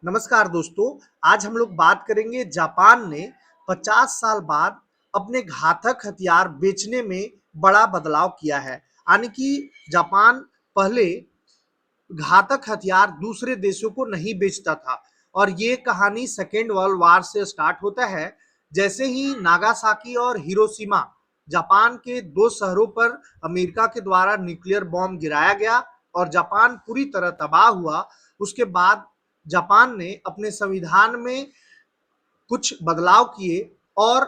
नमस्कार दोस्तों। आज हम लोग बात करेंगे जापान ने 50 साल बाद अपने घातक हथियार बेचने में बड़ा बदलाव किया है। यानी कि जापान पहले घातक हथियार दूसरे देशों को नहीं बेचता था और ये कहानी सेकेंड वर्ल्ड वार से स्टार्ट होता है। जैसे ही नागासाकी और हिरोशिमा जापान के दो शहरों पर अमेरिका के द्वारा न्यूक्लियर बॉम्ब गिराया गया और जापान पूरी तरह तबाह हुआ। उसके बाद जापान ने अपने संविधान में कुछ बदलाव किए और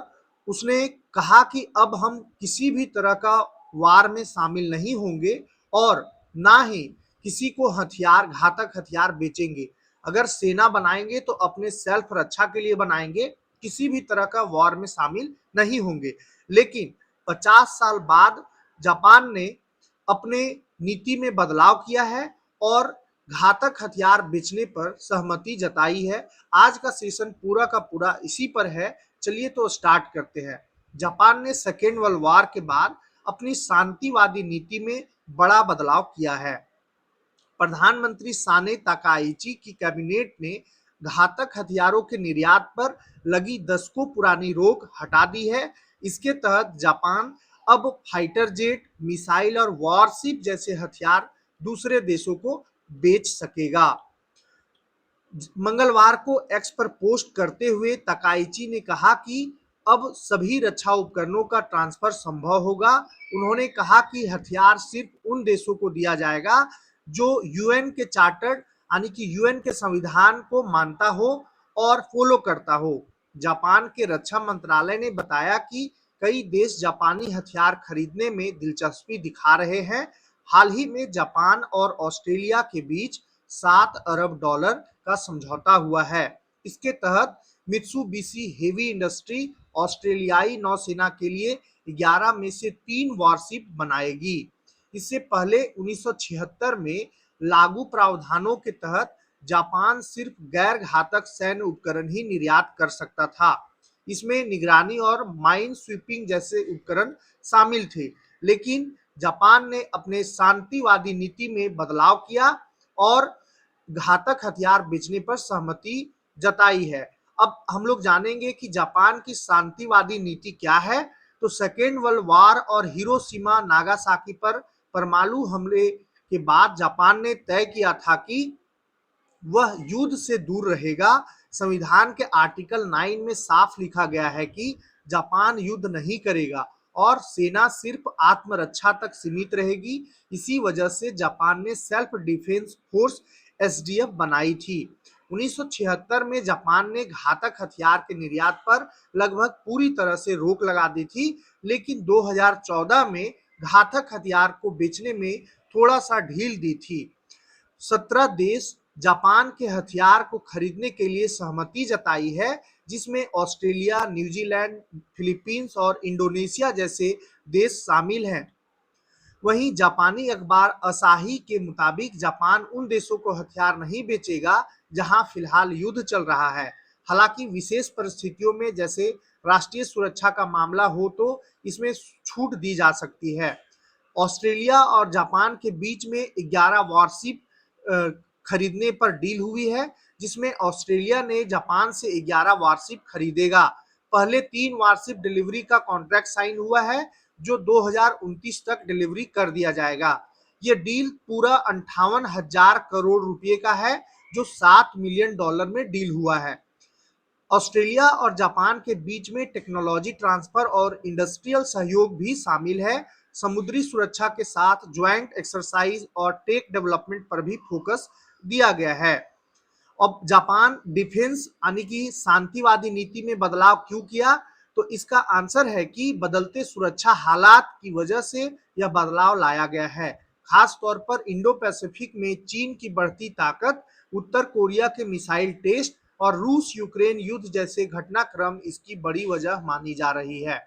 उसने कहा कि अब हम किसी भी तरह का वार में शामिल नहीं होंगे और ना ही किसी को हथियार घातक हथियार बेचेंगे। अगर सेना बनाएंगे तो अपने सेल्फ रक्षा के लिए बनाएंगे, किसी भी तरह का वॉर में शामिल नहीं होंगे। लेकिन 50 साल बाद जापान ने अपने नीति में बदलाव किया है और घातक हथियार बेचने पर सहमति जताई है। आज का सेशन पूरा का पूरा इसी पर है। चलिए तो स्टार्ट करते हैं। जापान ने सेकेंड वर्ल्ड वार के बाद अपनी शांतिवादी नीति में बड़ा बदलाव किया है। प्रधानमंत्री साने ताकाइची की कैबिनेट ने घातक हथियारों के निर्यात पर लगी दशकों पुरानी रोक हटा दी है। इसके तहत जापान अब फाइटर जेट, मिसाइल और वॉरशिप जैसे हथियार दूसरे देशों को बेच सकेगा। मंगलवार को एक्स पर पोस्ट करते हुए तकाइची ने कहा कि अब सभी रक्षा उपकरणों का ट्रांसफर संभव होगा। उन्होंने कहा कि हथियार सिर्फ उन देशों को दिया जाएगा जो यूएन के चार्टर्ड यानी कि यूएन के संविधान को मानता हो और फॉलो करता हो। जापान के रक्षा मंत्रालय ने बताया कि कई देश जापानी हथियार खरीदने में दिलचस्पी दिखा रहे हैं। हाल ही में जापान और ऑस्ट्रेलिया के बीच $7 अरब का समझौता हुआ है। इसके तहत मित्सुबिशी हेवी इंडस्ट्री ऑस्ट्रेलियाई नौसेना के लिए 11 में से 3 वॉरशिप बनाएगी। इससे पहले 1976 में लागू प्रावधानों के तहत जापान सिर्फ गैर घातक सैन्य उपकरण ही निर्यात कर सकता था। इसमें निगरानी और माइन स्वीपिंग जैसे उपकरण शामिल थे। लेकिन जापान ने अपने शांतिवादी नीति में बदलाव किया और घातक हथियार बेचने पर सहमति जताई है। अब हम लोग जानेंगे कि जापान की शांतिवादी नीति क्या है। तो सेकेंड वर्ल्ड वार और हिरोशिमा नागासाकी पर परमाणु हमले के बाद जापान ने तय किया था कि वह युद्ध से दूर रहेगा। संविधान के आर्टिकल 9 में साफ लिखा गया है कि जापान युद्ध नहीं करेगा और सेना सिर्फ आत्मरक्षा तक सीमित रहेगी। इसी वजह से जापान ने सेल्फ डिफेंस फोर्स एसडीएफ बनाई थी। 1976 में जापान ने घातक हथियार के निर्यात पर लगभग पूरी तरह से रोक लगा दी थी, लेकिन 2014 में घातक हथियार को बेचने में थोड़ा सा ढील दी थी। 17 देश जापान के हथियार को खरीदने के लिए सहमति जताई है, जिसमें ऑस्ट्रेलिया, न्यूजीलैंड, फिलीपींस और इंडोनेशिया जैसे देश शामिल हैं। वहीं जापानी अखबार असाही के मुताबिक जापान उन देशों को हथियार नहीं बेचेगा जहां फिलहाल युद्ध चल रहा है। हालांकि विशेष परिस्थितियों में जैसे राष्ट्रीय सुरक्षा का मामला हो तो इसमें छूट दी जा सकती है। ऑस्ट्रेलिया और जापान के बीच में 11 वॉरशिप खरीदने पर डील हुई है, जिसमें ऑस्ट्रेलिया ने जापान से 11 वॉरशिप खरीदेगा। पहले 3 वॉरशिप डिलीवरी का कॉन्ट्रैक्ट साइन हुआ है, जो 2029 तक डिलीवरी कर दिया जाएगा। ये डील पूरा 58,000 करोड़ रुपए का है, जो $7 मिलियन में डील हुआ है। ऑस्ट्रेलिया और जापान के बीच में टेक्नोलॉजी ट्रांसफर और इंडस्ट्रियल सहयोग भी शामिल है। समुद्री सुरक्षा के साथ ज्वाइंट एक्सरसाइज और टेक डेवलपमेंट पर भी फोकस दिया गया है। अब जापान डिफेंस यानी कि शांतिवादी नीति में बदलाव क्यों किया? तो इसका आंसर है कि बदलते सुरक्षा हालात की वजह से यह बदलाव लाया गया है। खास तौर पर इंडो पैसिफिक में चीन की बढ़ती ताकत, उत्तर कोरिया के मिसाइल टेस्ट और रूस यूक्रेन युद्ध जैसे घटनाक्रम इसकी बड़ी वजह मानी जा रही है।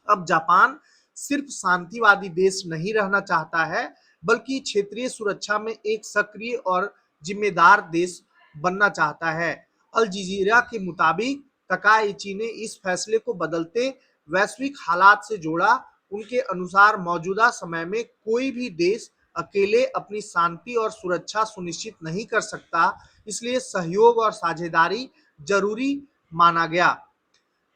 अब जापान सिर्फ शांतिवादी देश नहीं रहना चाहता है, बल्कि क्षेत्रीय सुरक्षा में एक सक्रिय और जिम्मेदार देश बनना चाहता है। अल जजीरा के मुताबिक तकाइची ने इस फैसले को बदलते वैश्विक हालात से जोड़ा। उनके अनुसार मौजूदा समय में कोई भी देश अकेले अपनी शांति और सुरक्षा सुनिश्चित नहीं कर सकता। इसलिए सहयोग और साझेदारी जरूरी माना गया।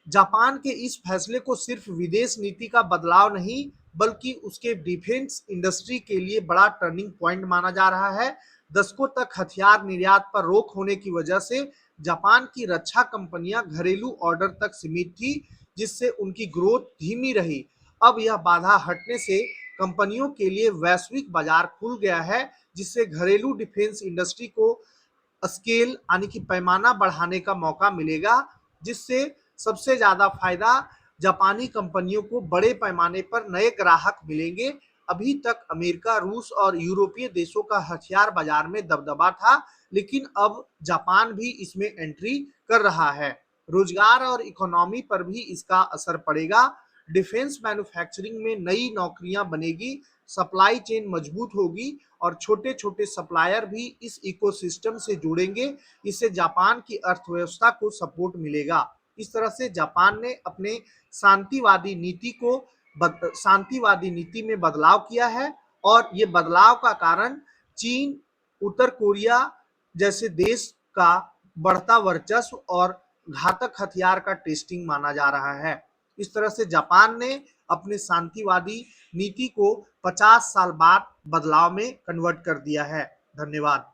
जापान के इस फैसले को सिर्फ विदेश नीति का बदलाव नहीं, बल्कि उसके डिफेंस इंडस्ट्री के लिए बड़ा टर्निंग पॉइंट माना जा रहा है। दशकों तक हथियार निर्यात पर रोक होने की वजह से जापान की रक्षा कंपनियां घरेलू ऑर्डर तक सीमित थी, जिससे उनकी ग्रोथ धीमी रही। अब यह बाधा हटने से कंपनियों के लिए वैश्विक बाजार खुल गया है, जिससे घरेलू डिफेंस इंडस्ट्री को स्केल यानी कि पैमाना बढ़ाने का मौका मिलेगा, जिससे सबसे ज्यादा फायदा जापानी कंपनियों को बड़े पैमाने पर नए ग्राहक मिलेंगे। अभी तक अमेरिका, रूस और यूरोपीय देशों का हथियार बाजार में दबदबा था, लेकिन अब जापान भी इसमें एंट्री कर रहा है। रोजगार और इकोनॉमी पर भी इसका असर पड़ेगा। डिफेंस मैन्युफैक्चरिंग में नई नौकरियां बनेगी, सप्लाई चेन मजबूत होगी और छोटे छोटे सप्लायर भी इस इकोसिस्टम से जुड़ेंगे। इससे जापान की अर्थव्यवस्था को सपोर्ट मिलेगा। इस तरह से जापान ने अपने शांतिवादी नीति को शांतिवादी नीति में बदलाव किया है, और ये बदलाव का कारण चीन, उत्तर कोरिया जैसे देश का बढ़ता वर्चस्व और घातक हथियार का टेस्टिंग माना जा रहा है। इस तरह से जापान ने अपने शांतिवादी नीति को 50 साल बाद बदलाव में कन्वर्ट कर दिया है। धन्यवाद।